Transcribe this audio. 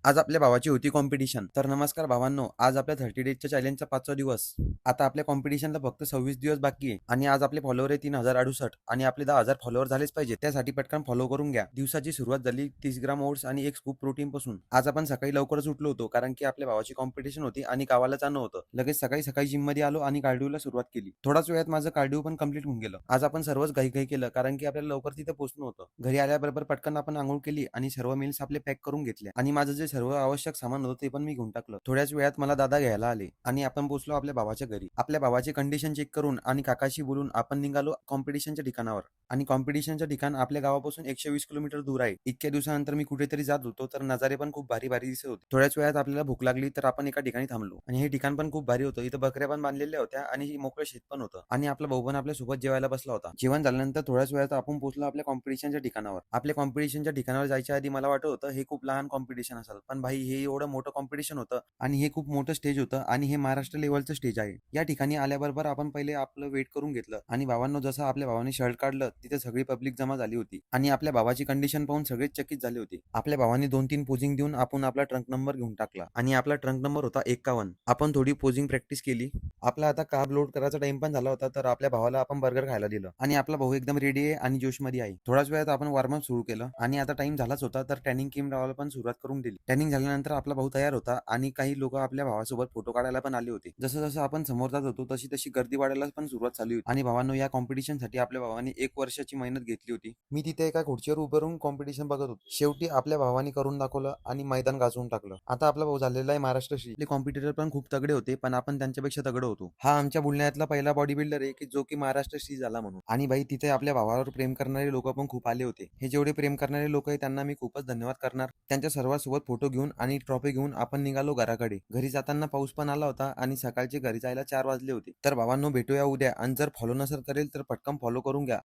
आज आपल्या भावाची होती कॉम्पिटिशन. तर नमस्कार भावांनो, आज आपल्या 30 डेजच्या चॅलेंजचा 5वा दिवस. आता आपल्या कॉम्पिटिशनला फक्त 26 दिवस बाकी आहे आणि आज आपले फॉलोवर आहे 3068 आणि आपले 10,000 फॉलोवर झालेच पाहिजे. त्यासाठी पटकन फॉलो करून घ्या. दिवसाची सुरुवात झाली 30 ग्राम ओट्स आणि 1 स्कूप प्रोटीन पासून. आज आपण सकाळी लवकरच उठलो होतो कारण की आपल्या भावाची कॉम्पिटिशन होती आणि गावाला जाणं होतं. लगेच सकाळी सकाळी जिममध्ये आलो आणि कार्डिओला सुरुवात केली. थोडाच वेळात माझं कार्डिओ पण कंप्लीट होऊन गेलं. आज आपण सर्वच घाई केलं कारण की आपल्याला लवकर तिथे पोहोचणं होतं. घरी आल्याबरोबर पटकन आपण अंघोळ केली आणि सर्व मील्स आपले पॅक करून घेतले आणि माझं जे सर्व आवश्यक सामान होतं ते पण मी घेऊन टाकलं. थोड्याच वेळात मला दादा घ्यायला आले आणि आपण पोहोचलो आपल्या भावाच्या घरी. आपल्या भावाची कंडिशन चेक करून आणि काकाशी बोलून आपण निघालो कॉम्पिटिशनच्या ठिकाणावर. आणि कॉम्पिटिशनचं ठिकाण आपल्या गावापासून 120 किलोमीटर दूर आहे. इतक्या दिवसानंतर मी कुठेतरी जात होतो तर नजारे पण खूप भारी भारी दिसत होते. थोड्याच वेळात आपल्याला भूक लागली तर आपण एका ठिकाणी थांबलो आणि हे ठिकाण पण खूप भारी होतं. इथं बकऱ्या पण बांधलेल्या होत्या आणि मोकळं शेत पण होतं आणि आपला भाऊ पण आपल्या सोबत जेवायला बसला होता. जेवण झाल्यानंतर थोड्याच वेळात आपण पोहोचलो आपल्या कॉम्पिटिशनच्या ठिकाणावर. आपल्या कॉम्पिटिशनच्या ठिकाणावर जायच्या आधी मला वाटत होतं हे खूप लहान कॉम्पिटिशन असेल, पण भाई हे एवढं मोठं कॉम्पिटिशन होतं आणि हे खूप मोठं स्टेज होतं आणि हे महाराष्ट्र लेवलचं स्टेज आहे. या ठिकाणी आल्याबरोबर आपण पहिले आपलं वेट करून घेतलं आणि भावांनो जसं आपल्या भावाने शर्ट काढलं तिथे सगळी पब्लिक जमा झाली होती आणि आपल्या भावाची कंडिशन पाहून सगळेच चकित झाले होते. आपल्या भावाने 2-3 पोजिंग देऊन आपण आपला ट्रंक नंबर घेऊन टाकला आणि आपला ट्रंक नंबर होता 51. आपण थोडी पोजिंग प्रॅक्टिस केली. आपला आता कार्ब लोड करायचा टाइम पण झाला होता तर आपल्या भावाला आपण बर्गर खायला दिलं आणि आपला भाऊ एकदम रेडी आहे आणि जोशमध्ये आहे. थोड्याच वेळात आपण वॉर्मअप सुरू केलं आणि आता टाइम झालाच होता तर टॅनिंग क्रीम लावायला पण सुरुवात करून दिली. टॅनिंग झाल्यानंतर आपला भाऊ तयार होता आणि काही लोक आपल्या भावासोबत फोटो काढायला पण आले होते. जसं जसं आपण समोर जात होतो तशी तशी गर्दी वाढायला पण सुरुवात झाली होती आणि भावांनो या कॉम्पिटिशनसाठी आपल्या भावाने 1 वर्षाची मेहनत घेतली होती. मी तिथे एका खुर्चीवर उभं राहून कॉम्पिटिशन बघत होतो. शेवटी आपल्या भावाने करून दाखवलं आणि मैदान गाजवून टाकलं. आता आपला भाऊ झालेला आहे महाराष्ट्र श्री. आपले कॉम्पिटिटर पण खूप तगडे होते पण आपण त्यांच्यापेक्षा तगडे होतो. हा आमच्या बुलढाण्यातला पहिला बॉडी बिल्डर आहे की जो की महाराष्ट्र श्री झाला म्हणून. आणि भाई तिथे आपल्या भावावर प्रेम करणारे लोक पण खूप आले होते. हे जेवढे प्रेम करणारे लोक आहेत त्यांना मी खूपच धन्यवाद करणार. त्यांच्या सर्वांसोबत फोटो घेऊन आणि ट्रॉफी घेऊन आपण निघालो घराकडे. घरी जाताना पाऊस पण आला होता आणि सकाळचे घरी जायला 4 वाजले होते. तर भावांनो भेटूया उद्या आणि जर फॉलो नसेल करेल तर पटकन फॉलो करून घ्या.